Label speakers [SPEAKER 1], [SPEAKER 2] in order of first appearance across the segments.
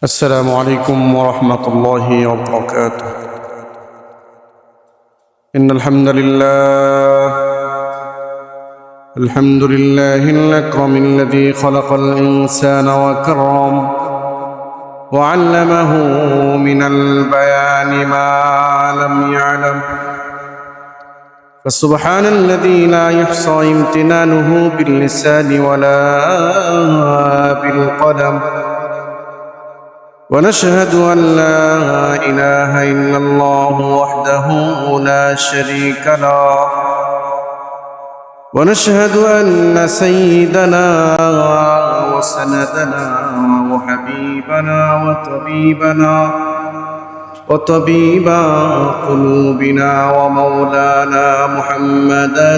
[SPEAKER 1] السلام عليكم ورحمة الله وبركاته. إن الحمد لله الأكرم الذي خلق الإنسان وكرم وعلمه من البيان ما لم يعلم، فسبحان الذي لا يحصى امتنانه باللسان ولا بالقلم، ونشهد أن لا إله إلا الله وحده لا شريك له، ونشهد أن سيدنا وسندنا وحبيبنا وطبيب قلوبنا ومولانا محمدا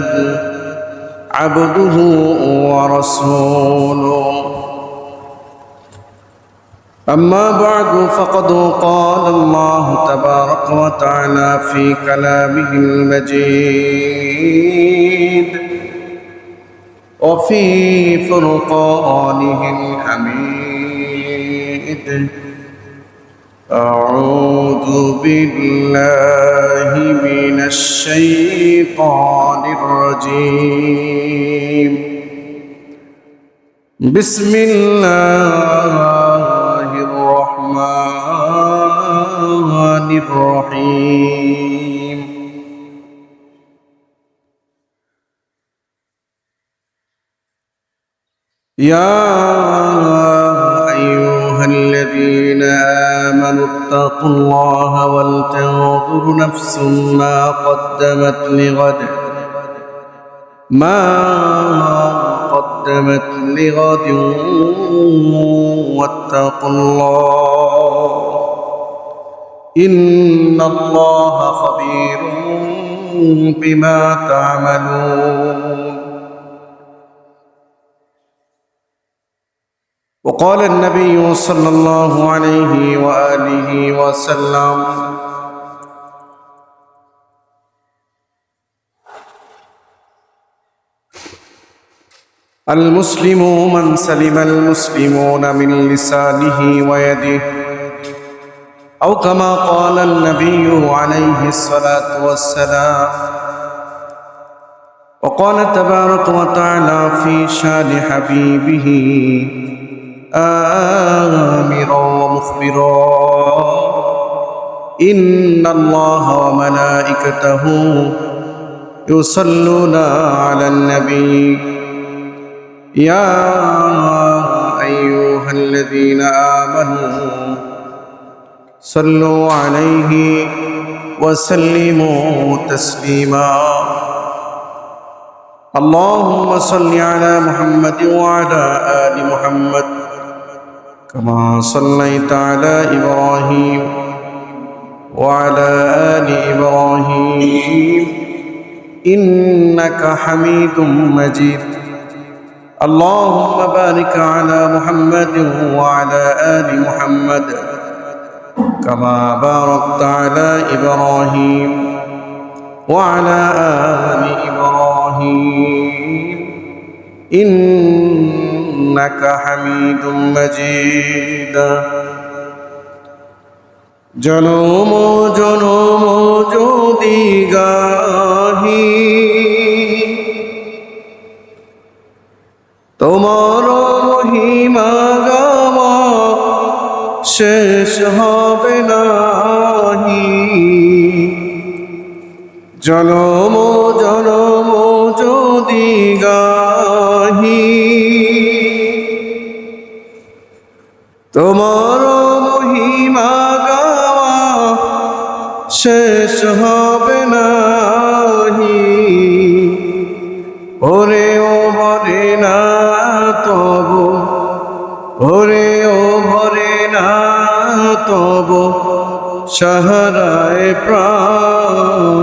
[SPEAKER 1] عبده ورسوله. أما بعد، فقد قال الله تبارك وتعالى في كلامه المجيد وفي فرقانه الحميد: أعوذ بالله من الشيطان الرجيم. بسم الله الرحمن الرحيم. يا أيها الذين آمنوا اتقوا الله ولتنظر نفس ما قدمت لغد واتقوا الله إن الله خبير بما تعملون. وقال النبي صلى الله عليه وآله وسلم: المسلم من سلم المسلمون من لسانه ويده، أو كما قال النبي عليه الصلاة والسلام. وقال تبارك وتعالى في شان حبيبه آمرا ومخبرا: إن الله وملائكته يصلون على النبي يا أيها الذين آمنوا صلوا عليه وسلموا تسليما. اللهم صل على محمد وعلى آل محمد كما صليت على إبراهيم وعلى آل إبراهيم إنك حميد مجيد. اللهم بارك على محمد وعلى آل محمد كما باركت على إبراهيم وعلى آل إبراهيم إنك حميد مجيد. জনম জনম যদি গাহি তোমার মহিমা গাওয়া শেষ হবে নাহি। জনম জনম যদি গাহি তোমার মহিমা গাওয়া শেষ হবে নাহি। ওরে ও ভরে না তবু, ওরে ও ভরে না তবু সাহারায় প্রাণ।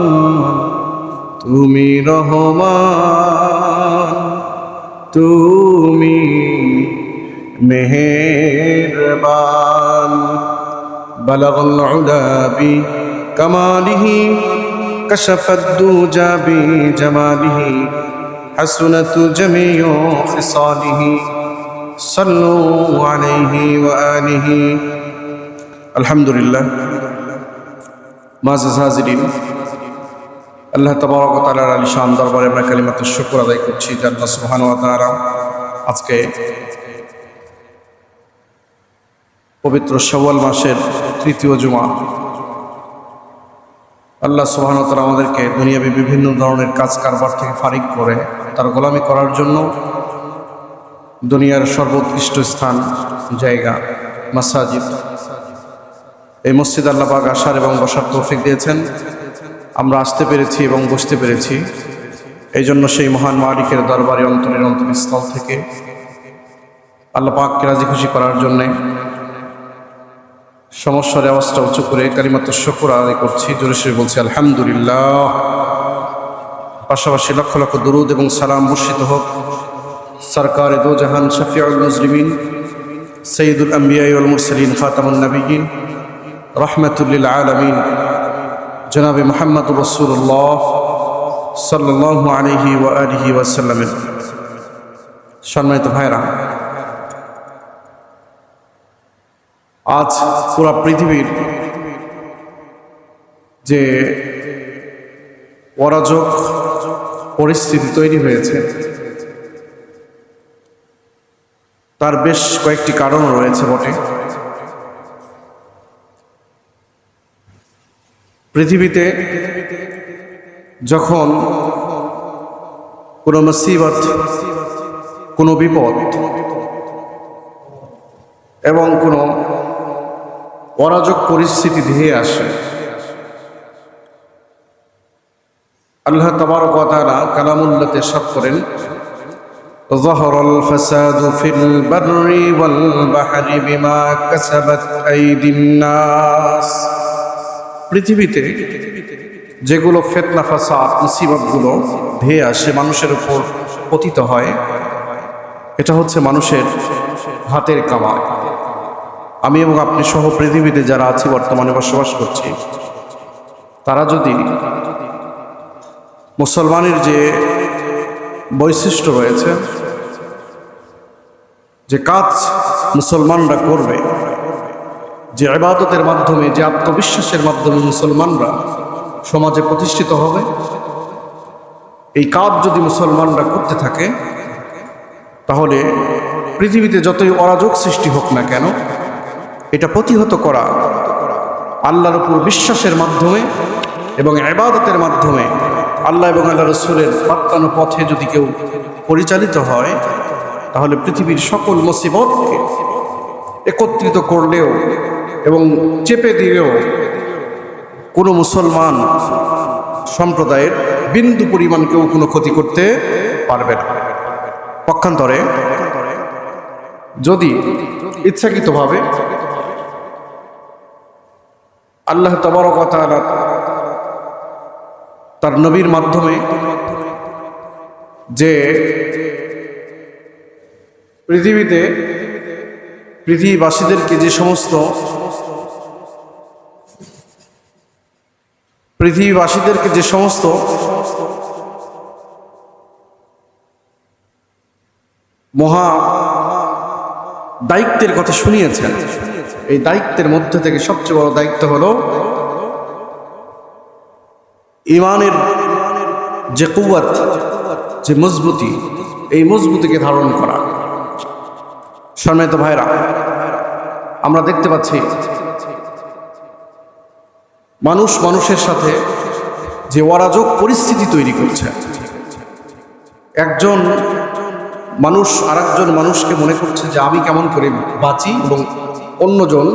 [SPEAKER 1] তুমি রহমান, তুমি মেহেরবান। বালাগাল উলা বি কামালিহি কাশাফাদ দুজা বি জামালিহি حسنت جميع خصاله صلوا عليه وآله আলহামদুলিল্লাহ, মুআজ্জাজ হাজিরিন, আল্লাহ তাবারক ওয়া তাআলার আলিশান দরবারে আমরা কালিমাতুশ শুকর আদায় করছি যে আল্লাহ সুবহানাহু ওয়া তাআলা আজকে পবিত্র শাওয়াল মাসের তৃতীয় জুমা, আল্লাহ সুবহানাহু ওয়া তাআলা আমাদেরকে দুনিয়াবী বিভিন্ন ধরনের কাজ কারবার থেকে ফারিগ করে তার গোলামি করার জন্য দুনিয়ার সর্বোৎকৃষ্ট স্থান জায়গা মাসাজিদ, এই মসজিদ আল্লাহ পাক আসার এবং বসার তৌফিক দিয়েছেন। আমরা আসতে পেরেছি এবং বসতে পেরেছি, এই জন্য সেই মহান মালিকের দরবারে অন্তরের অন্তরস্থল থেকে আল্লাহ পাককে রাজি খুশি করার জন্যে সমস্যার আওয়াজটা উঁচু করে কালিমাতুশ শুকর আদায় করছি, জোরে সোরে বলছি আলহামদুলিল্লাহ। পাশাপাশি লক্ষ লক্ষ দুরুদ এবং সালাম বর্ষিত হোক সরকারে দো জাহান শফিউল মুজরিমিন সৈয়দুল আম্বিয়া ওয়াল মুরসালিন খাতামুন নবিয়্যিন রাহমাতুল লিল আলামিন জনাবে মুহাম্মদুর রাসূলুল্লাহ সাল্লাল্লাহু আলাইহি ওয়া আলিহি ওয়াসাল্লামের। সম্মানিত ভাইরা, আজ পুরা পৃথিবীর যে অরাজক পরিস্থিতি তৈরি হয়েছে তার বেশ কয়েকটি কারণ রয়েছে বটে। পৃথিবীতে যখন কোনো মুসিবত, কোনো বিপদ এবং কোনো অরাজক পরিস্থিতি ধেয়ে আসে, আল্লাহ তাবারক ওয়া তাআলা কালামুল্লাহতে ইরশাদ করেন, যাহারাল ফাসাদু ফিল বাররি ওয়াল বাহরি বিমা কাসাবাত আইদিন নাস। পৃথিবীতে যেগুলো ফিতনা ফাসাদ মুসিবতগুলো ধেয়ে আসে, মানুষের উপর পতিত হয়, এটা হচ্ছে মানুষের হাতের কামাই। আমি এবং আপনি সহ পৃথিবীতে যারা আছি, বর্তমানে বসবাস করছি, তারা যদি মুসলমানের যে বৈশিষ্ট্য রয়েছে, যে কাজ মুসলমানরা করবে, যে ইবাদতের মাধ্যমে, যে আত্মবিশ্বাসের মাধ্যমে মুসলমানরা সমাজে প্রতিষ্ঠিত হবে, এই কাজ যদি মুসলমানরা করতে থাকে, তাহলে পৃথিবীতে যতই অরাজক সৃষ্টি হোক না কেন, এটা প্রতিহত করা আল্লাহর উপর বিশ্বাসের মাধ্যমে এবং ইবাদতের মাধ্যমে, আল্লাহ এবং আল্লাহ রাসূলের বাত্তানো পথে যদি কেউ পরিচালিত হয়, তাহলে পৃথিবীর সকল মুসিবতকে একত্রিত করলেও এবং চেপে দিলেও কোনো মুসলমান সম্প্রদায়ের বিন্দু পরিমাণ কেউ কোনো ক্ষতি করতে পারবে না। পক্ষান্তরে যদি ইচ্ছাকৃতভাবে আল্লাহ তাবারক ওয়া তাআলা তার নবীর মাধ্যমে যে পৃথিবীবাসীদেরকে যে সমস্ত মহা দায়িত্বের কথা শুনিয়েছেন, এই দায়িত্বের মধ্যে থেকে সবচেয়ে বড় দায়িত্ব হলো ঈমানের যে কুওয়াত, যে মজবুতি, এই মজবুতিকে ধারণ করা। সম্মানিত ভাইরা, আমরা দেখতে পাচ্ছি মানুষ মানুষের সাথে যে অরাজক পরিস্থিতি তৈরি করছে। একজন মানুষ আরেকজন মানুষকে মনে করছে যে আমি কেমন করে বাঁচি এবং অন্যজন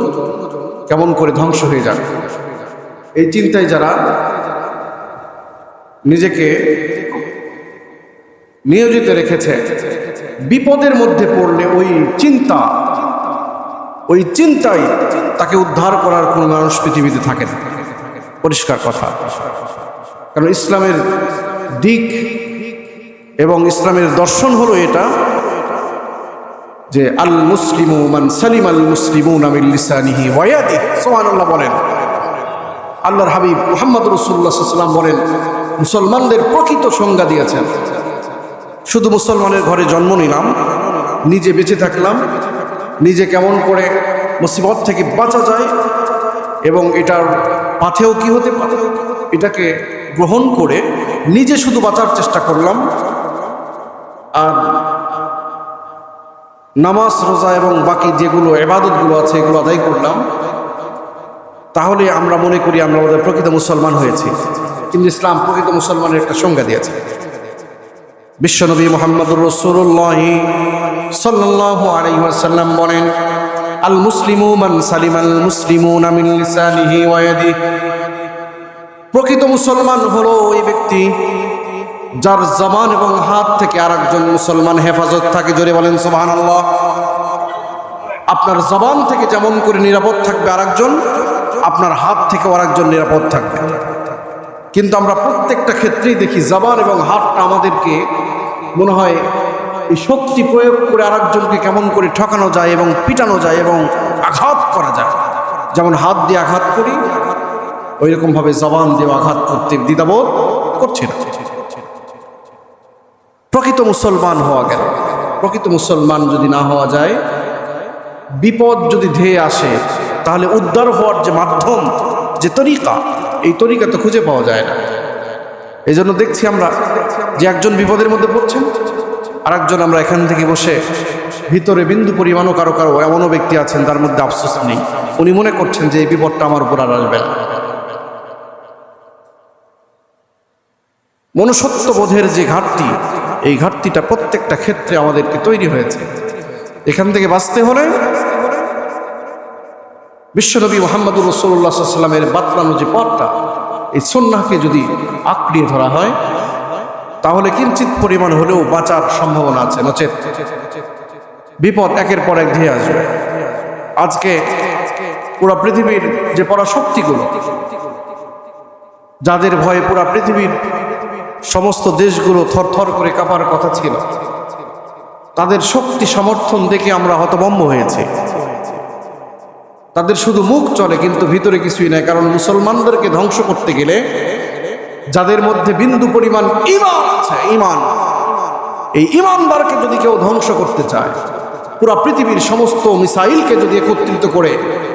[SPEAKER 1] কেমন করে ধ্বংস হয়ে যাবে। এই চিন্তায় যারা নিজেকে নিয়োজিত রেখেছে, বিপদের মধ্যে পড়লে ওই চিন্তায় তাকে উদ্ধার করার কোনো মানুষ পৃথিবীতে থাকে না। পরিষ্কার কথা। কারণ ইসলামের দিক এবং ইসলামের দর্শন হলো এটা যে আল মুসলিমু মান সালিম আল মুসলিমুনা মিন লিসানিহি ওয়া ইয়াদিহি। সুবহানাল্লাহ বলেন। আল্লাহর হাবিব মুহাম্মদ রাসূলুল্লাহ সাল্লাল্লাহু আলাইহি ওয়াসাল্লাম বলেন, মুসলমানদের প্রকৃত সংজ্ঞা দিয়েছেন, শুধু মুসলমানের ঘরে জন্ম নিলাম, নিজে বেঁচে থাকলাম, নিজে কেমন করে মুসিবত থেকে বাঁচা যায় এবং এটার পাথেও কি হতে পারে, এটাকে গ্রহণ করে নিজে শুধু বাঁচার চেষ্টা করলাম, আর নামাজ রোজা এবং বাকি যেগুলো ইবাদতগুলো আছে এগুলো আদায় করলাম, তাহলে আমরা মনে করি আমরা আমাদের প্রকৃত মুসলমান হয়েছি। কিন্তু ইসলাম প্রকৃত মুসলমানের একটা সংজ্ঞা দিয়েছে। বিশ্বনবী মুহাম্মদুর রাসূলুল্লাহ সাল্লাল্লাহু আলাইহি ওয়াসাল্লাম বলেন, আল মুসলিমু মান সালিমাল মুসলিমুনা মিন লিসানিহি ওয়া ইয়াদিহি। প্রকৃত মুসলমান হলো ওই ব্যক্তি যার জবান এবং হাত থেকে আরেকজন মুসলমান হেফাজত থাকে। জোরে বলেন সুবহানাল্লাহ। আপনার জবান থেকে যেমন করে নিরাপদ থাকবে আরেকজন, আপনার হাত থেকে আরেকজন নিরাপদ থাকবে। কিন্তু আমরা প্রত্যেকটা ক্ষেত্রেই দেখি জবান এবং হাতটা আমাদেরকে মনে হয় এই শক্তি প্রয়োগ করে আরেকজনকে কেমন করে ঠকানো যায় এবং পিটানো যায় এবং আঘাত করা যায়। যেমন হাত দিয়ে আঘাত করি, ওই রকম ভাবে জবান দিয়ে আঘাত করতে দ্বিধাবোধ করছি না। প্রকৃত মুসলমান হওয়া গেল। প্রকৃত মুসলমান যদি না হওয়া যায়, বিপদ যদি ধেয়ে আসে, তাহলে উদ্ধার হওয়ার যে মাধ্যম, যে তরিকা, এই তরিকা তো খুঁজে পাওয়া যায় না। এই জন্য দেখছি আমরা যে একজন বিপদের মধ্যে পড়ছেন, আর একজন আমরা এখান থেকে বসে ভিতরে বিন্দু পরিমাণও কারো কারো এমনও ব্যক্তি আছেন তার মধ্যে আফসোস নেই, উনি মনে করছেন যে এই বিপদটা আমার উপর আর আসবে না। মনুষ্যত্ববোধের যে ঘাটতি, এই ঘাটতিটা প্রত্যেকটা ক্ষেত্রে আমাদেরকে তৈরি হয়েছে। এখান থেকে বাঁচতে হলে বিশ্বনবী মুহাম্মদুর রাসূলুল্লাহ সাল্লাল্লাহু আলাইহি ওয়াসাল্লামের বাতলানো যে পথটা, এই সুন্নাহকে যদি আঁকড়ে ধরা হয়, তাহলে কিঞ্চিত পরিমাণ হলেও বাঁচার সম্ভাবনা আছে। নচেত বিপদ একের পর এক ধেয়ে আসবে। আজকে পুরা পৃথিবীর যে পরাশক্তিগুলো, যাদের ভয়ে পুরা পৃথিবীর সমস্ত দেশগুলো থরথর করে কাঁপার কথা ছিল, তাদের শক্তি সমর্থন দেখে আমরা হতভম্ব হয়েছি। তাদের শুধু মুখ চলে কিন্তু ভিতরে কিছুই নাই। কারণ মুসলমানদেরকে ধ্বংস করতে গেলে যাদের মধ্যে বিন্দু পরিমাণ ঈমান আছে, ঈমান, এই ঈমানদারকে যদি কেউ ধ্বংস করতে চায়, পুরা পৃথিবীর সমস্ত মিসাইলকে যদি একত্রিত করে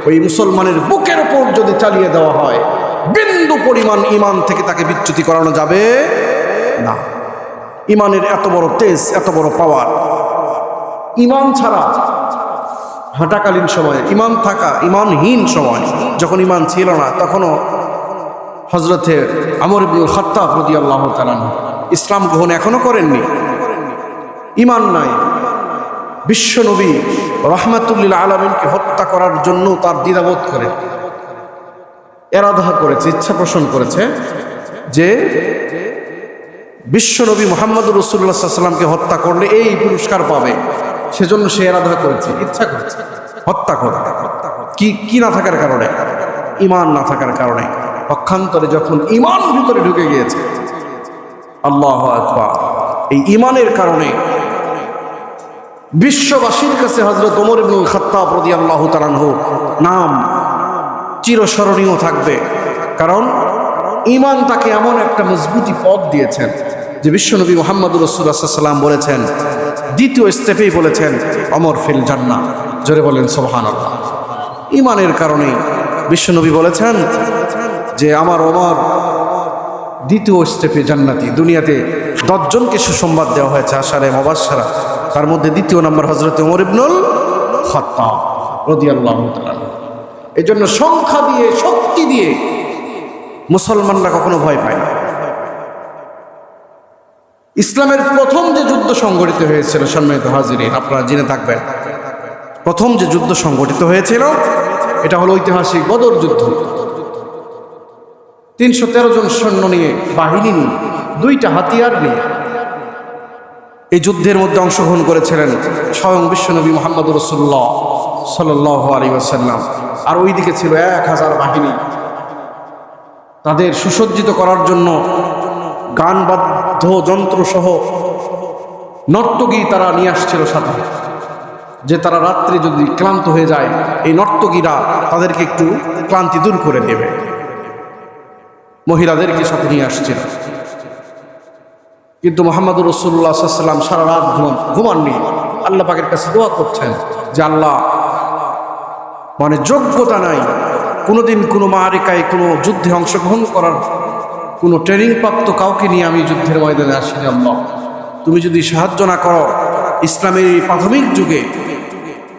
[SPEAKER 1] ওই মুসলমানের বুকের ওপর যদি চালিয়ে দেওয়া হয়, বিন্দু পরিমাণ ঈমান থেকে তাকে বিচ্যুতি করানো যাবে না। ঈমানের এত বড় তেজ, এত বড় পাওয়ার। ঈমান ছাড়া হাঁটাকালীন সময়ে, ঈমান থাকা, ঈমানহীন সময়, যখন ঈমান ছিল না, তখনও হযরতে আমর ইবনুল খাত্তাব রাদিয়াল্লাহু তাআলা ইসলাম গ্রহণ এখনো করেননি। ঈমান নাই। বিশ্বনবী রাহমাতুল লিল আলামিনকে হত্যা করার জন্য তার দ্বিধাবোধ করে এরাদা করেছে, ইচ্ছা পোষণ করেছে যে বিশ্বনবী মুহাম্মদুর রাসূলুল্লাহ সাল্লাল্লাহু আলাইহি ওয়াসাল্লামকে হত্যা করলে এই পুরস্কার পাবে। সেজন্য সে এরাদা করেছে, ইচ্ছা করেছে হত্যা করে। কি না থাকার কারণে? ঈমান না থাকার কারণে। পক্ষান্তরে যখন ঈমান ভিতরে ঢুকে গিয়েছে, আল্লাহু আকবার, এই ঈমানের কারণে বিশ্ববাসীর কাছে হযরত ওমর ইবনুল খাত্তাব রাদিয়াল্লাহু তাআলা আনহু নাম চিরস্মরণীয় থাকবে। কারণ ঈমান তাকে এমন একটা মজবুতি পথ দিয়েছেন যে বিশ্বনবী মুহাম্মদুর রাসূলুল্লাহ সাল্লাল্লাহু আলাইহি ওয়াসাল্লাম বলেছেন, দ্বিতীয় স্টেপেই বলেছেন, অমর ফিল জান্নাহ। জোরে বলেন সুবহানাল্লাহ। ঈমানের কারণে বিশ্বনবী বলেছেন যে আমার ওমর দ্বিতীয় স্টেপে জান্নাতি। দুনিয়াতে 10 জনকে সুসংবাদ দেওয়া হয়েছে আশারে মুবাশশারা, তার মধ্যে দ্বিতীয় নম্বর হযরত ওমর ইবনুল খাত্তাব রাদিয়াল্লাহু তাআলা। এই জন্য সংখ্যা দিয়ে, শক্তি দিয়ে মুসলমানরা কখনো ভয় পায় না। ইসলামের প্রথম যে যুদ্ধ সংগঠিত হয়েছিল, সম্মানিত হাজিরিন, আপনারা জেনে থাকবেন, প্রথম যে যুদ্ধ সংগঠিত হয়েছিল এটা হলো ঐতিহাসিক বদর যুদ্ধ। 313 জন সৈন্য নিয়ে, বাহিনী নিয়ে, 2টা হাতিয়ার নিয়ে এই যুদ্ধের মধ্যে অংশগ্রহণ করেছিলেন স্বয়ং বিশ্বনবী মুহাম্মদুর রাসূলুল্লাহ সাল্লাল্লাহু আলাইহি ওয়াসাল্লাম। আর ওইদিকে ছিল 1000 বাহিনী। তাদের সুসজ্জিত করার জন্য গানবাদ্য যন্ত্রসহ নর্তকী তারা নিয়ে আসছিল সাথে, যে তারা রাত্রে যদি ক্লান্ত হয়ে যায়, এই নর্তকীরা তাদেরকে একটু ক্লান্তি দূর করে দেবে। মহিলাদেরকে সাথে নিয়ে আসছিল। কিন্তু মুহাম্মদুর রাসূলুল্লাহ সাল্লাল্লাহু আলাইহি ওয়াসাল্লাম সারা রাত ঘুমাননি। আল্লাহ পাকের কাছে দোয়া করছেন যে আল্লাহ, মানে যোগ্যতা নাই, কোনোদিন কোনো মারিকায় কোনো যুদ্ধে অংশগ্রহণ করার কোনো ট্রেনিং প্রাপ্ত কাউকে নিয়ে আমি যুদ্ধের ময়দানে আসিনি আল্লাহ। তুমি যদি সাহায্য না করো, ইসলামের এই প্রাথমিক যুগে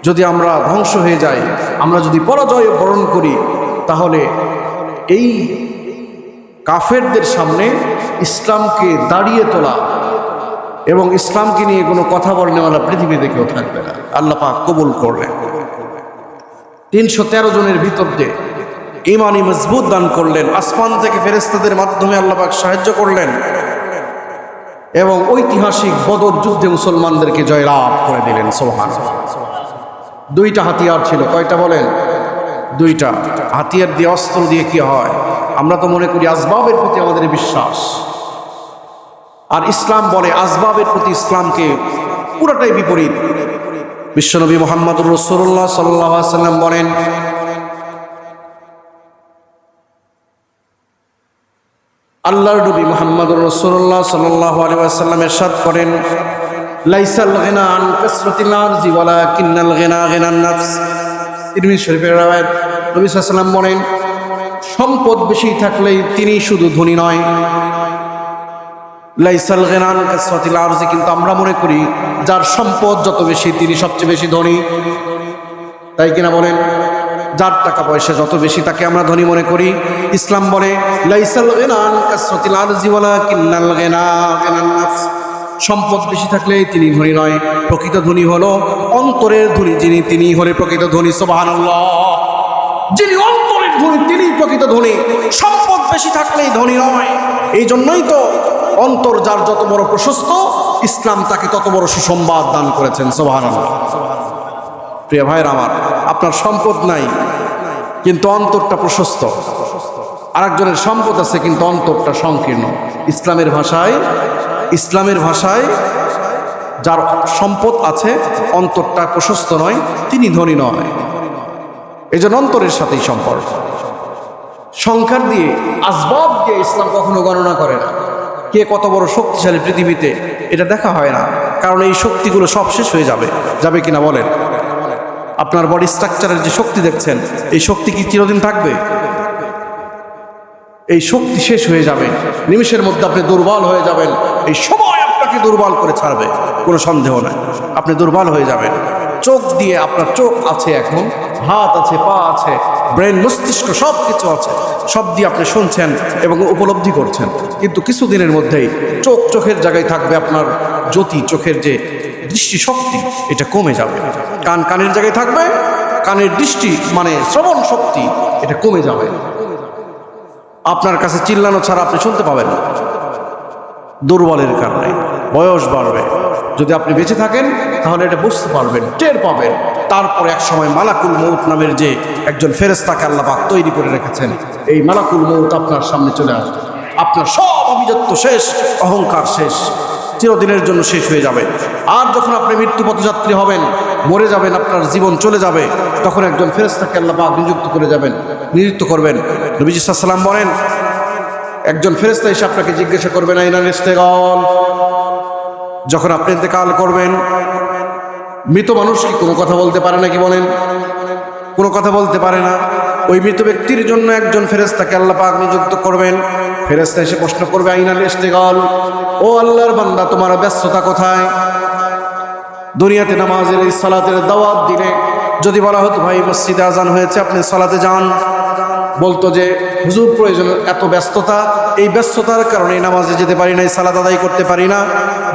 [SPEAKER 1] যদি আমরা ধ্বংস হয়ে যাই, আমরা যদি পরাজয় বরণ করি, তাহলে এই কাফেরদের সামনে ইসলামকে দাঁড়িয়ে তোলা এবং ইসলামকে নিয়ে কোনো কথা বলনেওয়ালা পৃথিবীতে কেউ থাকবে না। আল্লাহ পাক কবুল করলেন। 313 জনের ভিতর দিয়ে ঈমানি মজবুত দান করলেন। আসমান থেকে ফেরেশতাদের মাধ্যমে আল্লাহ পাক সাহায্য করলেন এবং ঐতিহাসিক বদর যুদ্ধে মুসলমানদেরকে জয়লাভ করে দিলেন। সুবহানাল্লাহ। 2টা হাতিয়ার ছিল। কয়টা বলেন? 2টা হাতিয়ার দিয়ে, অস্ত্র দিয়ে কি হয়? আমরা তো মনে করি আসবাবের প্রতি আমাদের বিশ্বাস, আর ইসলাম বলে আসবাবের প্রতি ইসলামকে পুরোটাই বিপরীত। বিশ্বনবী মুহাম্মদুর রাসূলুল্লাহ সাল্লাল্লাহু আলাইহি ওয়াসাল্লাম বলেন, আল্লাহর নবী মুহাম্মদুর রাসূলুল্লাহ সাল্লাল্লাহু আলাইহি ওয়াসাল্লাম ইরশাদ করেন, লাইসাল গিনা আন কাসরাতিল আরজি ওয়ালাকিন্নাল গিনা গিনান নাফস। তিরমিজি শরীফের রাওয়ায়াত। নবী সাল্লাল্লাহু আলাইহি ওয়াসাল্লাম বলেন, সম্পদ বেশি থাকলেই তিনি শুধু ধনী নয়। লাইসাল গিনা আন কাসরাতিল আরজি, কিন্তু আমরা মনে করি যার সম্পদ যত বেশি তিনি সবচেয়ে বেশি ধনী, তাই কিনা বলেন? যার টাকা পয়সা যত বেশি তাকে আমরা ধনী মনে করি। ইসলাম বলে লাইসাল গিনা আন কাসরাতিল আরজি ওয়ালাকিন্নাল গিনা গিনান নাফস। সম্পদ বেশি থাকলে তিনি ধনী নয়, প্রকৃত ধনী হলো অন্তরের ধনী যিনি, তিনি হলে প্রকৃত ধনী। সুবহানাল্লাহ। যিনি অন্তরের ধনী তিনি প্রকৃত ধনী, সম্পদ বেশি থাকলেই ধনী নয়। এই জন্যই তো অন্তর যার যত বড় প্রশস্ত, ইসলাম তাকে তত বড় সুসংবাদ দান করেছেন। সুবহানাল্লাহ। প্রিয় ভাইরা আমার, আপনার সম্পদ নাই কিন্তু অন্তরটা প্রশস্ত, আরেকজনের সম্পদ আছে কিন্তু অন্তরটা সংকীর্ণ। ইসলামের ভাষায় যার সম্পদ আছে অন্তরটা প্রশস্ত নয়, তিনি ধনী নয়। এই জন্য অন্তরের সাথেই সম্পর্ক। সংখ্যার দিয়ে, আসবাব দিয়ে ইসলাম কখনো গণনা করে না। কে কত বড় শক্তিশালী পৃথিবীতে এটা দেখা হয় না, কারণ এই শক্তিগুলো সব শেষ হয়ে যাবে কিনা বলেন? আপনার বডি স্ট্রাকচারের যে শক্তি দেখছেন, এই শক্তি কি চিরদিন থাকবে? এই শক্তি শেষ হয়ে যাবে, নিমিষের মধ্যে আপনি দুর্বল হয়ে যাবেন। এই সময় আপনাকে দুর্বল করে ছাড়বে, কোনো সন্দেহ নাই। আপনি দুর্বল হয়ে যাবেন। চোখ দিয়ে, আপনার চোখ আছে এখন, হাত আছে, পা আছে, ব্রেন, মস্তিষ্ক সব কিছু আছে, সব দিয়ে আপনি শুনছেন এবং উপলব্ধি করছেন, কিন্তু কিছুদিনের মধ্যেই চোখের জায়গায় থাকবে আপনার জ্যোতি, চোখের যে দৃষ্টি শক্তি এটা কমে যাবে। কানের জায়গায় থাকবে, কানের দৃষ্টি মানে শ্রবণ শক্তি এটা কমে যাবে। আপনার কাছে চিল্লানো ছাড়া আপনি শুনতে পাবেন না, দুর্বলের কারণে। বয়স বাড়বে, যদি আপনি বেঁচে থাকেন তাহলে এটা বুঝতে পারবেন, টের পাবেন। তারপরে এক সময় মালাকুল মউত নামের যে একজন ফেরেশতাকে আল্লাহ পাক তৈরি করে রেখেছেন, এই মালাকুল মউত আপনার সামনে চলে আসবে। আপনার সব অভিজাত্য শেষ, অহংকার শেষ, চিরদিনের জন্য শেষ হয়ে যাবে। আর যখন আপনি মৃত্যু পথযাত্রী হবেন, মরে যাবেন, আপনার জীবন চলে যাবে, তখন একজন ফেরেশতাকে আল্লাহ পাক নিযুক্ত করবেন। নবী সাল্লাল্লাহু আলাইহি ওয়াসাল্লাম বলেন, একজন ফেরেশতা এসে আপনাকে জিজ্ঞাসা করবেন, আইনাল ইস্তেগাল। যখন আপনি ইন্তেকাল করবেন, মৃত মানুষ কি কোনো কথা বলতে পারে নাকি বলেন? কোনো কথা বলতে পারে না। ওই মৃত ব্যক্তির জন্য একজন ফেরেশতাকে আল্লাহ পাক নিযুক্ত করবেন। ফেরেশতা এসে প্রশ্ন করবে, আইনাল ইস্তেগাল, ও আল্লাহর বান্দা তোমার ব্যস্ততা কোথায়? দুনিয়াতে নামাজের, এই সালাতের দাওয়াত দিলে যদি বলা হতো ভাই মসজিদে আজান হয়েছে আপনি সালাতে যান, বলতো যে হুজুর প্রয়োজন, এত ব্যস্ততা, এই ব্যস্ততার কারণে নামাজে যেতে পারি না, এই সালাত আদায় করতে পারি না।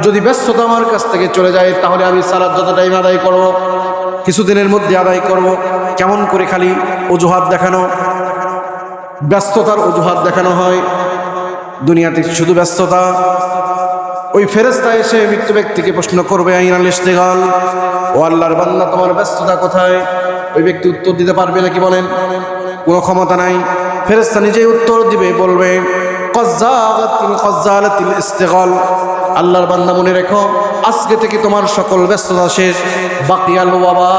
[SPEAKER 1] যদি ব্যস্ততা আমার কাছ থেকে চলে যায় তাহলে আমি সালাত যত টাইম আদায় করব, কিছুদিনের মধ্যে আদায় করব। কেমন করে খালি অজুহাত দেখানো, ব্যস্ততার অজুহাত দেখানো হয় দুনিয়াতে, শুধু ব্যস্ততা। ওই ফেরেশতা এসে মৃত্যু ব্যক্তিকে প্রশ্ন করবে, আইনাল ইস্তেগাল, ও আল্লাহর বান্দা তোমার ব্যস্ততা কোথায়? ওই ব্যক্তি উত্তর দিতে পারবে নাকি বলেন? কোনো ক্ষমতা নাই। ফেরেশতা নিজেই উত্তর দিবে, বলবে কজ্জালাতিল ইস্তেগাল, আল্লাহর বান্দা মনে রেখো আজকে থেকে তোমার সকল ব্যস্ততা শেষ। বাকিয়াল ওয়াবা,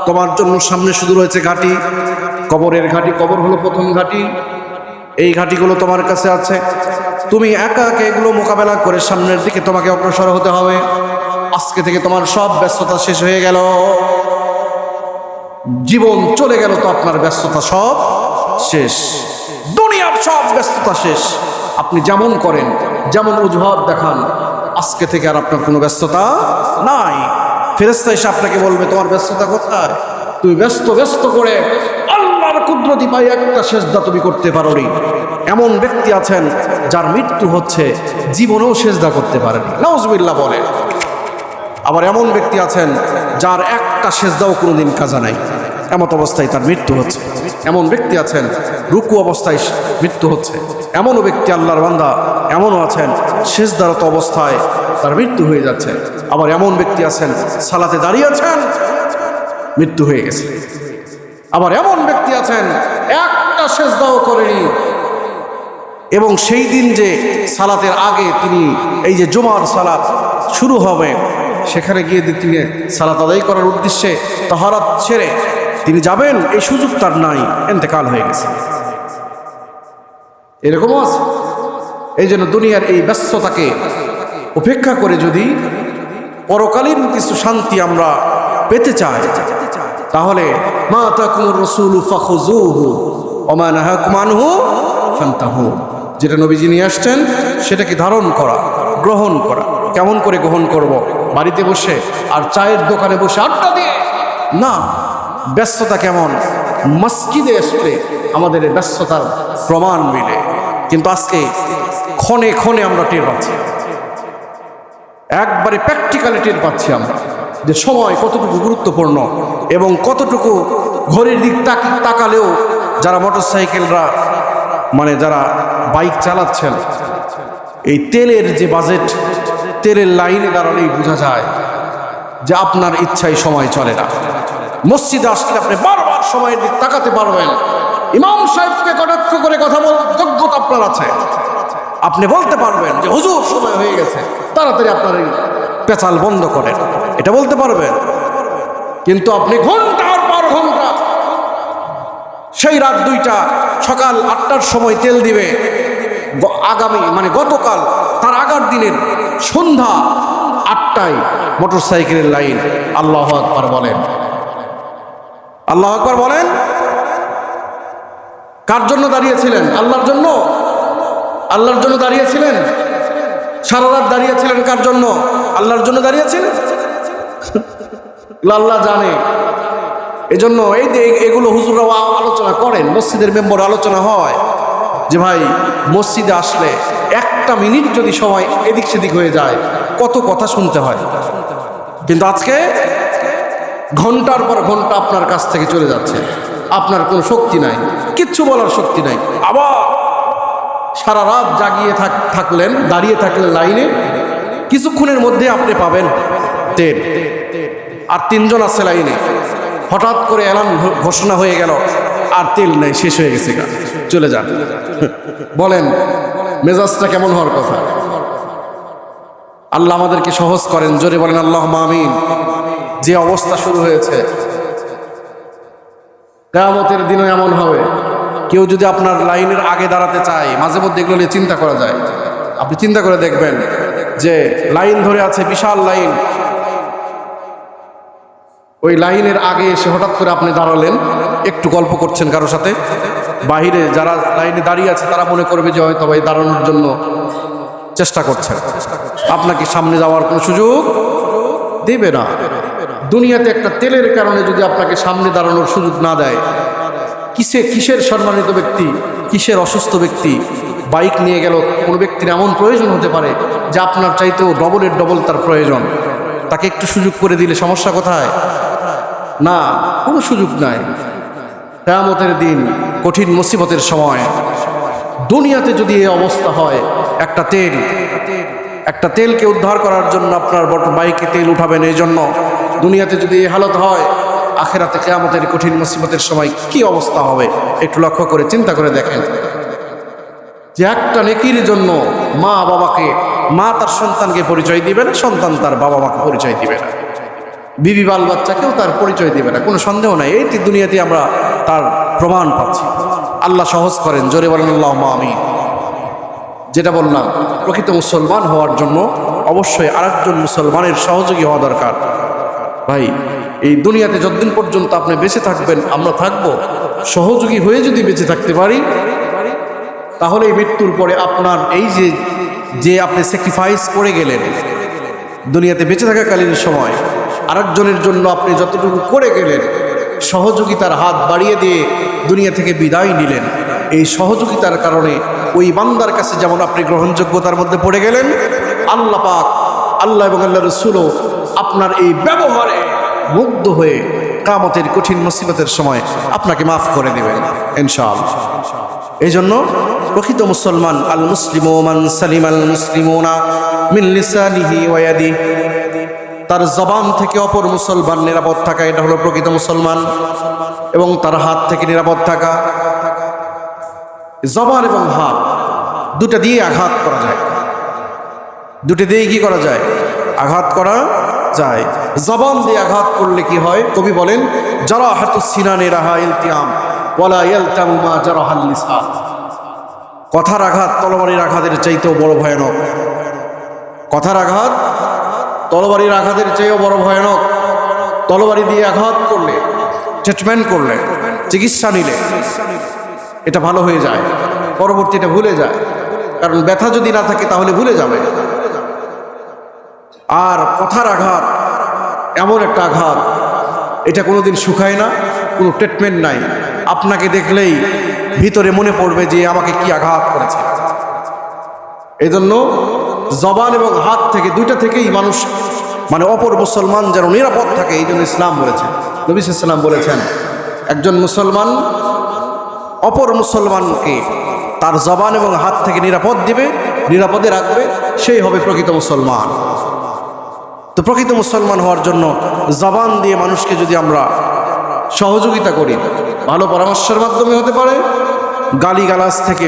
[SPEAKER 1] তোমার জন্য সামনে শুধু রয়েছে ঘাটি, কবরের ঘাটি। কবর হলো প্রথম ঘাটি, এই ঘাটিগুলো তোমার কাছে আছে। তুমি একা একা এগুলো মোকাবেলা করে সামনের দিকে তোমাকে অগ্রসর হতে হবে। আজকে থেকে তোমার সব ব্যস্ততা শেষ হয়ে গেল। জীবন চলে গেল তো আপনার ব্যস্ততা সব শেষ, দুনিয়ার সব ব্যস্ততা শেষ। আপনি যেমন করেন, যেমন অজুহাত দেখান, আজকে থেকে আর আপনার কোনো ব্যস্ততা নাই। ফেরেশতা এসে আপনাকে বলবে তোমার ব্যস্ততা কোথায়? তুমি ব্যস্ত করে আল্লাহর কুদরতি পাই একটা সেজদা তুমি করতে পারোনি। এমন ব্যক্তি আছেন যার মৃত্যু হচ্ছে, জীবনেও সেজদা করতে পারেনি, নাউজুবিল্লাহ বলে। আবার এমন ব্যক্তি আছেন যার একটা সেজদাও কোনোদিন কাজা নাই, এমত অবস্থায় তার মৃত্যু হচ্ছে। এমন ব্যক্তি আছেন রুকু অবস্থায় মৃত্যু হচ্ছে। এমনও ব্যক্তি আল্লাহর বান্দা এমনও আছেন সেজদারত অবস্থায় তার মৃত্যু হয়ে যাচ্ছে। আবার এমন ব্যক্তি আছেন সালাতে দাঁড়িয়ে আছেন, মৃত্যু হয়ে গেছে। আবার এমন ব্যক্তি আছেন একটা সেজদাও করেনি, এবং সেই দিন যে সালাতের আগে তিনি এই যে জুমার সালাত শুরু হবে সেখানে গিয়ে তিনি সালাত আদায় করার উদ্দেশ্যে তাহারাত ছেড়ে তিনি যাবেন, এই সুযোগ তার নাই, ইন্তেকাল হয়ে গেছে। এরকমও আছে। এই জন্য দুনিয়ার এই ব্যস্ততাকে উপেক্ষা করে যদি পরকালীন কিছু শান্তি আমরা পেতে চাই, তাহলে মা তাকুমুর রাসূলু ফাখুযুহু ওয়া মা নাহাকুম আনহু ফান্তাহু, যেটা নবীজি নিয়ে আসছেন সেটাকে ধারণ করা, গ্রহণ করা। কেমন করে গ্রহণ করব? বাড়িতে বসে আর চায়ের দোকানে বসে আড্ডা দিয়ে না। ব্যস্ততা কেমন? মসজিদে আসলে আমাদের ব্যস্ততার প্রমাণ মিলে, কিন্তু আজকে ক্ষণে ক্ষণে আমরা টের পাচ্ছি, একবারে প্র্যাকটিক্যালি টের পাচ্ছি আমরা যে সময় কতটুকু গুরুত্বপূর্ণ, এবং কতটুকু ঘড়ির দিক তাকালেও যারা মোটরসাইকেলরা মানে যারা বাইক চালাচ্ছেন, এই তেলের যে বাজেট, তেলের লাইনে দাঁড়ালেই বোঝা যায় যে আপনার ইচ্ছায় সময় চলে না। মসজিদে আসলে আপনি বারবার সময়ের দিক তাকাতে পারবেন। ইমাম সাহেবকে কটাক্ষ করে কথা বলার যোগ্যতা আপনার আছে। আপনি বলতে পারবেন যে হুজুর সময় হয়ে গেছে, তাড়াতাড়ি আপনার এই পেঁচাল বন্ধ করেন, এটা বলতে পারবেন। কিন্তু আপনি ঘন্টার পর ঘন্টা, সেই রাত 2টা সকাল 8টার সময় তেল দিবে, আগামী মানে গতকাল তার আগার দিনের সন্ধ্যা 8টায় মোটরসাইকেলের লাইন। আল্লাহু আকবার বলেন, আল্লাহু আকবার বলেন। কার জন্য দাঁড়িয়েছিলেন? আল্লাহর জন্য। আল্লাহর জন্য দাঁড়িয়েছিলেন। সারা রাত দাঁড়িয়েছিলেন কার জন্য? আল্লাহর জন্য দাঁড়িয়েছিলেন। আল্লাহ জানে। এজন্য এই যে এগুলো হুজুররা আলোচনা করেন, মসজিদের মেম্বার আলোচনা হয় যে ভাই মসজিদে আসলে একটা মিনিট যদি সময় এদিক সেদিক হয়ে যায় কত কথা শুনতে হয়, কিন্তু আজকে ঘন্টার পর ঘন্টা আপনার কাছ থেকে চলে যাচ্ছে, আপনার কোনো শক্তি নাই, কিচ্ছু বলার শক্তি নাই। আবার সারা রাত জাগিয়ে থাকলেন, দাঁড়িয়ে থাকলেন লাইনে, কিছুক্ষণের মধ্যে আপনি পাবেন তেল। আর 3জন আছে লাইনে, হঠাৎ করে এলান ঘোষণা হয়ে গেল আর তেল নেই, শেষ হয়ে গেছে, চলে যান। বলেন মেজাজটা কেমন হওয়ার কথা? আল্লাহ আমাদেরকে সহজ করেন, জোরে বলেন আল্লাহুম্মা আমিন। যে অবস্থা শুরু হয়েছে, কিয়ামতের দিনও এমন হবে। কেউ যদি আপনার লাইনের আগে দাঁড়াতে চায়, মাঝে মধ্যে এগুলো নিয়ে চিন্তা করা যায়। আপনি চিন্তা করে দেখবেন যে লাইন ধরে আছে, বিশাল লাইন, ওই লাইনের আগে এসে হঠাৎ করে আপনি দাঁড়ালেন, একটু গল্প করছেন কারোর সাথে, বাহিরে যারা লাইনে দাঁড়িয়ে আছে তারা মনে করবে যে হয়তো ভাই দাঁড়ানোর জন্য চেষ্টা করছেন, আপনাকে সামনে যাওয়ার কোনো সুযোগ দেবে না। দুনিয়াতে একটা তেলের কারণে যদি আপনাকে সামনে দাঁড়ানোর সুযোগ না দেয়, কিসের সম্মানিত ব্যক্তি, কিসের অসুস্থ ব্যক্তি বাইক নিয়ে গেল, কোনো ব্যক্তির এমন প্রয়োজন হতে পারে যে আপনার চাইতেও ডবলের ডবল তার প্রয়োজন, তাকে একটু সুযোগ করে দিলে সমস্যা কোথায়? না, কোনো সুযোগ নাই। কিয়ামতের দিন কঠিন মুসিবতের সময় দুনিয়াতে যদি এই অবস্থা হয়, একটা তেলকে উদ্ধার করার জন্য আপনার বাইকে তেল উঠাবেন, এই জন্য দুনিয়াতে যদি এই হালত হয়, আখিরাতে কিয়ামতের কঠিন মুসিবতের সময় কি অবস্থা হবে একটু লক্ষ্য করে চিন্তা করে দেখেন। যে একটা নেকির জন্য মা তার সন্তানকে পরিচয় দিবে না, সন্তান তার বাবা মাকে পরিচয় দিবে না, বিবি বাল বাচ্চাকেও তার পরিচয় দিবে না, কোনো সন্দেহ নাই। এই দুনিয়াতে আমরা তার প্রমাণ পাচ্ছি। আল্লাহ সহজ করেন, জোরে বলেন আল্লাহুম্মা আমিন। যেটা বললাম, প্রকৃত মুসলমান হওয়ার জন্য অবশ্যই আরেকজন মুসলমানের সহযোগী হওয়া দরকার। ভাই এই দুনিয়াতে যতদিন পর্যন্ত আপনি বেঁচে থাকবেন, আমরা থাকব, সহযোগী হয়ে যদি বেঁচে থাকতে পারি, তাহলে এই মৃত্যুর পরে আপনার এই যে আপনি স্যাক্রিফাইস করে গেলেন দুনিয়াতে বেঁচে থাকাকালীন সময়, আরেকজনের জন্য আপনি যতটুকু করে গেলেন, সহযোগিতার হাত বাড়িয়ে দিয়ে দুনিয়া থেকে বিদায় নিলেন, এই সহযোগিতার কারণে ওই বান্দার কাছে যেমন আপনি গ্রহণযোগ্যতার মধ্যে পড়ে গেলেন, আল্লাহ পাক, আল্লাহ এবং আল্লাহ রসুলও আপনার এই ব্যবহারে মুগ্ধ হয়ে কিয়ামতের কঠিন মুসিবতের সময় আপনাকে মাফ করে দেবেন ইনশাআল্লাহ। এই জন্য প্রকৃত মুসলমান আল মুসলিমু মান সালিম আল মুসলিমুনা মিন লিসানিহি ওয়া ইয়াদিহি, তার জবান থেকে অপর মুসলমান নিরাপদ থাকা, এটা হলো প্রকৃত মুসলমান, এবং তার হাত থেকে নিরাপদ থাকা। জবান এবং হাত দুটা দিয়ে আঘাত করা যায়, দুটো দিয়ে কি করা যায়? আঘাত করা যায়। জবান দিয়ে আঘাত করলে কি হয়? কবি বলেন, জারাহাতুস সিনানি রাহা ইলতিয়াম ওয়ালা ইয়ালতামু মা জারাহাল লিসান। কথার আঘাত তরবারির আঘাতের চাইতেও বড় ভয়ানক। কথার আঘাত তরবারির আঘাতের চেয়েও বড় ভয়ানক। তরবারি দিয়ে আঘাত করলে, ট্রিটমেন্ট করলে, চিকিৎসা নিলে এটা ভালো হয়ে যায়, পরবর্তীটা ভুলে যায়, কারণ ব্যথা যদি না থাকে তাহলে ভুলে যাবে। আর কথার আঘাত এমন একটা আঘাত, এটা কোনোদিন শুকায় না, কোনো ট্রিটমেন্ট নাই। আপনাকে দেখলেই ভিতরে মনে পড়বে যে আমাকে কি আঘাত করেছে। এই জন্য জবান এবং হাত থেকে, দুইটা থেকেই মানুষ মানে অপর মুসলমান যেন নিরাপদ থাকে, এই জন্য ইসলাম বলেছেন, নবী সাল্লাল্লাহু আলাইহি ওয়াসাল্লাম বলেছেন, একজন মুসলমান অপর মুসলমানকে তার জবান এবং হাত থেকে নিরাপদ দিবে, নিরাপদে রাখবে, সেই হবে প্রকৃত মুসলমান। তো প্রকৃত মুসলমান হওয়ার জন্য জবান দিয়ে মানুষকে যদি আমরা সহযোগিতা করি, ভালো পরামর্শের মাধ্যমে হতে পারে, গালিগালাজ থেকে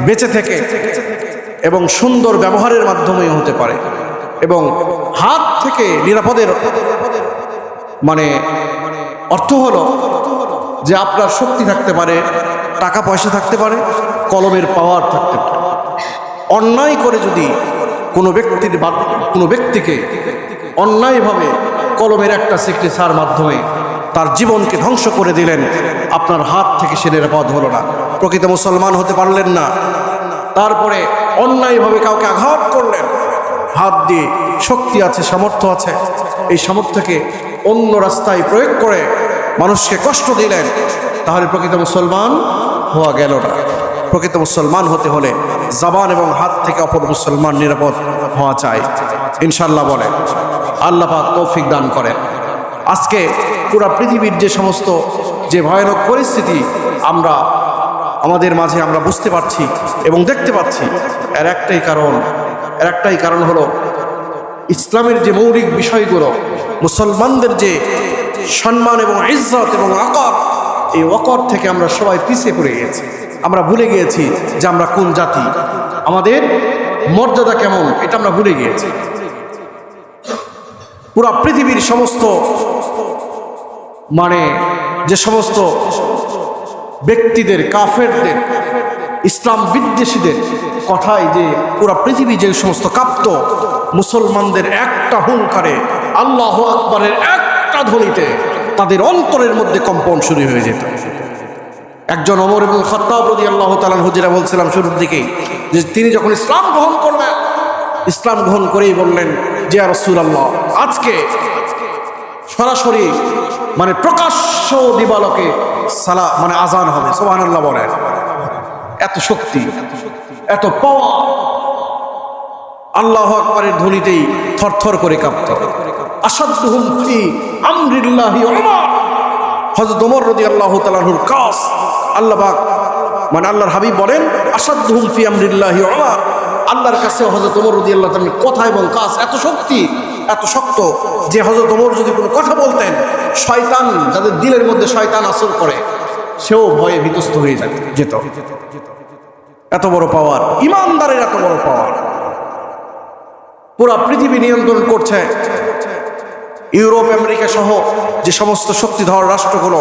[SPEAKER 1] বেঁচে থেকে, এবং সুন্দর ব্যবহারের মাধ্যমেও হতে পারে, এবং হাত থেকে নিরাপদের মানে অর্থ হলো যে আপনার শক্তি থাকতে পারে, টাকা পয়সা থাকতে পারে, কলমের পাওয়ার থাকতে পারে। অন্যায় করে যদি কোনো ব্যক্তিকে অন্যায়ভাবে কলমের একটা সিগনেচার মাধ্যমে তার জীবনকে ধ্বংস করে দিলেন, আপনার হাত থেকে সে নিরাপদ হলো না, প্রকৃত মুসলমান হতে পারলেন না। তারপরে অন্যায়ভাবে কাউকে আঘাত করলেন, হাত দিয়ে শক্তি আছে, সামর্থ্য আছে, এই সামর্থ্যকে অন্য রাস্তায় প্রয়োগ করে মানুষকে কষ্ট দিলেন, তাহলে প্রকৃত মুসলমান হওয়া গেল না। প্রকৃত মুসলমান হতে হলে জবান এবং হাত থেকে অপর মুসলমান নিরাপদ হওয়া চাই ইনশাআল্লাহ। বলে আল্লাহ পাক তৌফিক দান করেন। আজকে পুরা পৃথিবীর যে সমস্ত যে ভয়ানক পরিস্থিতি আমাদের মাঝে আমরা বুঝতে পারছি এবং দেখতে পাচ্ছি, এর একটাই কারণ হলো ইসলামের যে মৌলিক বিষয়গুলো, মুসলমানদের যে সম্মান এবং ইজ্জত এবং ওয়াকর, এই ওয়াকর থেকে আমরা সবাই পিছিয়ে পড়ে গেছি। আমরা ভুলে গিয়েছি যে আমরা কোন জাতি, আমাদের মর্যাদা কেমন, এটা আমরা ভুলে গিয়েছি। পুরা পৃথিবীর সমস্ত মানে যে সমস্ত ব্যক্তিদের, কাফেরদের, ইসলাম বিদ্বেষীদের কথায় যে পুরা পৃথিবী যে সমস্ত কাঁপত, মুসলমানদের একটা হুঙ্কারে, আল্লাহু আকবারের একটা ধ্বনিতে তাদের অন্তরের মধ্যে কম্পন শুরু হয়ে যেত। একজন ওমর ইবনে খাত্তাব রাদিয়াল্লাহু তাআলা আনহু, যেটা বলছিলাম শুরুর দিকেই, যে তিনি যখন ইসলাম গ্রহণ করলেন, ইসলাম গ্রহণ করেই বললেন যে ইয়া রাসূলুল্লাহ, আজকে সরাসরি মানে প্রকাশ্য দিবালোকে মানে আজান হবে। সুবহানাল্লাহ বলেন। এত শক্তি, এত পাওয়ার, আল্লাহু আকবারের ধ্বনিতেই থরথর করে কাঁপত। আসাদুহুম ফি আমরিল্লাহি ওমর, হযরত ওমর রাদিয়াল্লাহু তাআলা আনহুর কাজ, আল্লাহ পাক মানে আল্লাহর হাবিব বলেন, আসাদুহুম ফি আমরিল্লাহি ওমর, আল্লাহর কাছে হযরত ওমর রাদিয়াল্লাহু তাআলার কথা এবং কাজ এত শক্তি, এত শক্ত যে হযরত ওমর যদি কোনো কথা বলতেন, শয়তান, যাদের দিলের মধ্যে শয়তান আসর করে, সেও ভয়ে ভীতস্ত হয়ে যেত। এত বড় পাওয়ার, ইমানদারের এত বড় পাওয়ার, পুরা পৃথিবী নিয়ন্ত্রণ করছে। ইউরোপ, আমেরিকা সহ যে সমস্ত শক্তিধর রাষ্ট্রগুলো,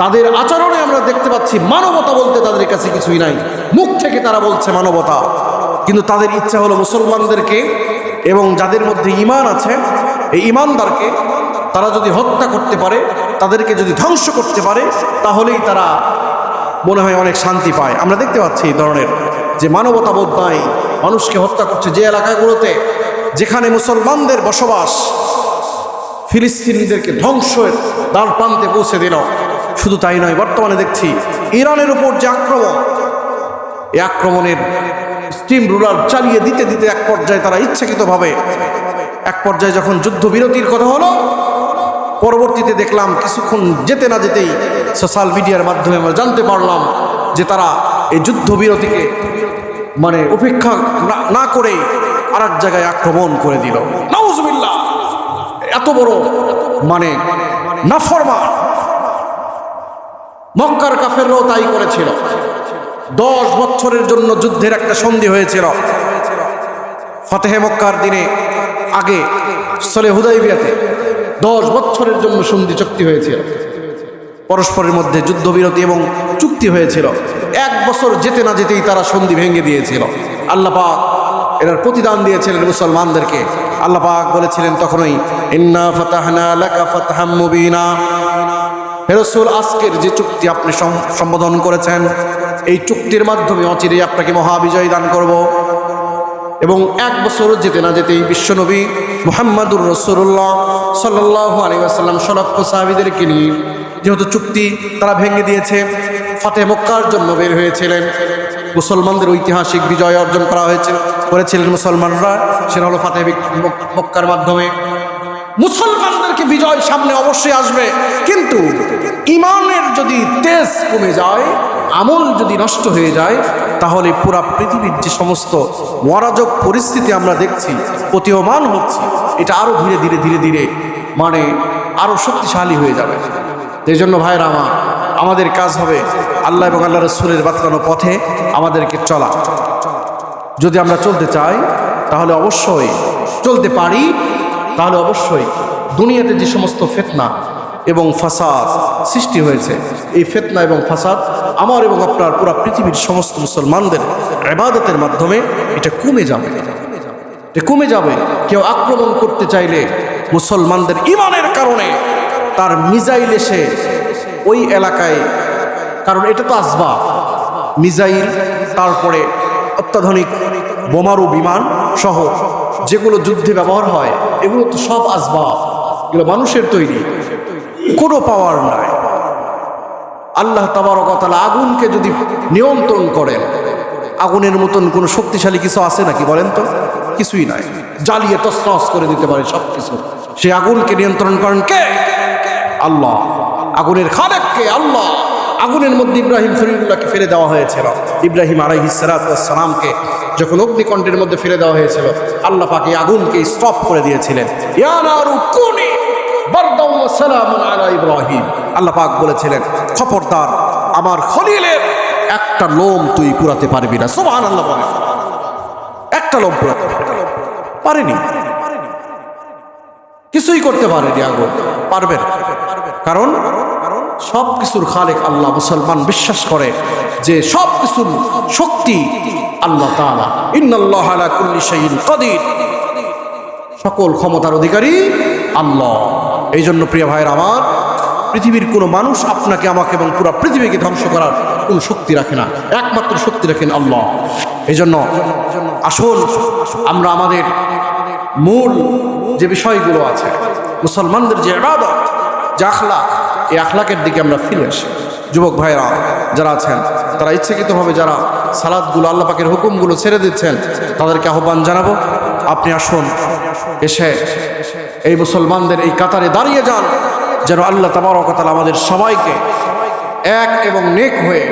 [SPEAKER 1] তাদের আচরণে আমরা দেখতে পাচ্ছি মানবতা বলতে তাদের কাছে কিছুই নাই। মুখ থেকে তারা বলছে মানবতা, কিন্তু তাদের ইচ্ছা হলো মুসলমানদেরকে এবং যাদের মধ্যে ঈমান আছে, এই ঈমানদারকে তারা যদি হত্যা করতে পারে, তাদেরকে যদি ধ্বংস করতে পারে, তাহলেই তারা মনে হয় অনেক শান্তি পায়। আমরা দেখতে পাচ্ছি এই ধরনের যে মানবতাবোধ নাই, মানুষকে হত্যা করছে। যে এলাকাগুলোতে যেখানে মুসলমানদের বসবাস, ফিলিস্তিনিদেরকে ধ্বংসের দ্বার প্রান্তে পৌঁছে দিল। শুধু তাই নয়, বর্তমানে দেখছি ইরানের উপর যে আক্রমণ, এই আক্রমণের স্টিম রুলার চালিয়ে দিতে দিতে এক পর্যায়ে তারা ইচ্ছাকৃতভাবে, এক পর্যায়ে যখন যুদ্ধবিরতির কথা হলো, পরবর্তীতে দেখলাম কিছুক্ষণ যেতে না যেতেই সোশ্যাল মিডিয়ার মাধ্যমে আমরা জানতে পারলাম যে তারা এই যুদ্ধবিরতিকে মানে উপেক্ষা না করে আর এক জায়গায় আক্রমণ করে দিল। নাউজুবিল্লাহ! এত বড় মানে নাফরমান। মক্কার কাফেররাও তাই করেছিল। 10 বছরের জন্য যুদ্ধের একটা সন্ধি হয়েছিল ফাতেহে মক্কার দিনে, আগে সলে হুদাইবিয়াতে 10 বছরের জন্য সন্ধি চুক্তি হয়েছিল। পরস্পরের মধ্যে যুদ্ধবিরতি এবং চুক্তি হয়েছিল। 1 বছর যেতে না যেতেই তারা সন্ধি ভেঙে দিয়েছিল। আল্লাহ পাক এর প্রতিদান দিয়েছিলেন মুসলমানদেরকে। আল্লাহ পাক বলেছিলেন তখনই, ইন্না ফাতাহনা লাকা ফাতহাম মুবিনা। হে রাসূল, আজকের যে চুক্তি আপনি সম্বোধন করেছেন, এই চুক্তির মাধ্যমে অচিরেই আপনাকে মহাবিজয় দান করব। এবং 1 বছর যেতে না যেতেই বিশ্বনবী মুহাম্মদুর রাসূলুল্লাহ সাল্লাল্লাহু আলাইহি ওয়াসাল্লাম সলক্ষ সাহাবীদেরকে নিয়ে, যেহেতু চুক্তি তারা ভেঙে দিয়েছে, ফাতেহ মক্কার জন্য বের হয়েছিলেন। মুসলমানদের ঐতিহাসিক বিজয় অর্জন করেছিলেন মুসলমানরা, সেটা হলো ফাতেহ মক্কার মাধ্যমে। মুসলমানদেরকে বিজয় সামনে অবশ্যই আসবে, কিন্তু ইমানের যদি তেজ কমে যায়, আমল যদি নষ্ট হয়ে যায়, তাহলে পুরা পৃথিবীর যে সমস্ত অরাজক পরিস্থিতি আমরা দেখছি, প্রতীয়মান হচ্ছে, এটা আরো ধীরে ধীরে ধীরে ধীরে মানে আরো শক্তিশালী হয়ে যাবে। এই জন্য ভাইরা আমাদের কাজ হবে আল্লাহ এবং আল্লাহ রাসূলের বাতলানো পথে আমাদেরকে চলা। যদি আমরা চলতে চাই, তাহলে অবশ্যই চলতে পারি, তাহলে অবশ্যই দুনিয়াতে যে সমস্ত ফিতনা এবং ফাসাদ সৃষ্টি হয়েছে, এই ফিতনা এবং ফাসাদ আমার এবং আপনার পুরা পৃথিবীর সমস্ত মুসলমানদের ইবাদতের মাধ্যমে এটা কমে যাবে। এটা কমে যাবে। কেউ আক্রমণ করতে চাইলে মুসলমানদের ইমানের কারণে তার মিসাইল এসে ওই এলাকায়, কারণ এটা তো আসবাব, মিসাইল, তারপরে অত্যাধুনিক বোমারু বিমান সহ যেগুলো যুদ্ধে ব্যবহার হয়, এগুলো তো সব আসবাব, এগুলো মানুষের তৈরি, কোনো পাওয়ার নাই। আল্লাহ তাবারক ওয়া তাআলা আগুনকে যদি নিয়ন্ত্রণ করেন, আগুনের মতন কোনো শক্তিশালী কিছু আছে নাকি বলেন তো? কিছুই নাই। জ্বালিয়ে তছনছ করে দিতে পারে সব কিছু। সেই আগুনকে নিয়ন্ত্রণ করেন কে? আল্লাহ। আগুনের খালেক কে? আল্লাহ। আগুনের মধ্যে ইব্রাহিম খলিলুল্লাহকে ফেলে দেওয়া হয়েছিল। ইব্রাহিম আলাইহিস সালামকে যখন অগ্নিকণ্ঠের মধ্যে ফেলে দেওয়া হয়েছিল, আল্লাহ পাক এই আগুনকে স্টপ করে দিয়েছিলেন। ইয়া নারু কুনি বারদাও ওয়া সালামুন আলা ইব্রাহিম। আল্লাহ পাক বলেছিলেন, খবরদার আমার খলিলের একটা লোম তুই পুরাতে পারবি না। সুবহানাল্লাহ বলেন, একটা লোম পুরাতে পারেনি, কিছুই করতে পারেনি আগুন, পারবে না। কারণ সব কিছুর খালেক আল্লাহ। মুসলমান বিশ্বাস করে যে সব কিছুর শক্তি আল্লাহ তাআলা। ইন্নাল্লাহা আলা কুল্লি শাইইন কাদির, সকল ক্ষমতার অধিকারী আল্লাহ। এই জন্য প্রিয় ভাইয়ের আমার, পৃথিবীর কোনো মানুষ আপনাকে, আমাকে এবং পুরো পৃথিবীকে ধ্বংস করার কোনো শক্তি রাখে না, একমাত্র শক্তি রাখেন আল্লাহ। এই জন্য আসুন আমরা আমাদের মূল যে বিষয়গুলো আছে, মুসলমানদের যে ইবাদত, যে আখলাক, এই আখলাকের দিকে আমরা ফিরে আসি। যুবক ভাইরা যারা আছেন, তারা ইচ্ছাকৃতভাবে যারা সালাতগুলো, আল্লাহ পাকের হুকুমগুলো ছেড়ে দিচ্ছেন, তাদেরকে আহ্বান জানাবো, আপনি আসুন, এসে এই মুসলমানদের এই কাতারে দাঁড়িয়ে যান, যেন আল্লাহ তাবারক ওয়া তাআলা আমাদের সবাইকে এক এবং নেক হয়ে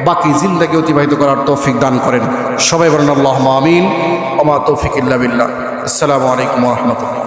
[SPEAKER 1] বাকি জিন্দেগি অতিবাহিত করার তৌফিক দান করেন। সবাই বলেন আল্লাহুম্মা আমিন। ওয়া মা তৌফিক ইল্লা বিল্লাহ। আসসালামু আলাইকুম ওয়া রাহমাতুল্লাহ।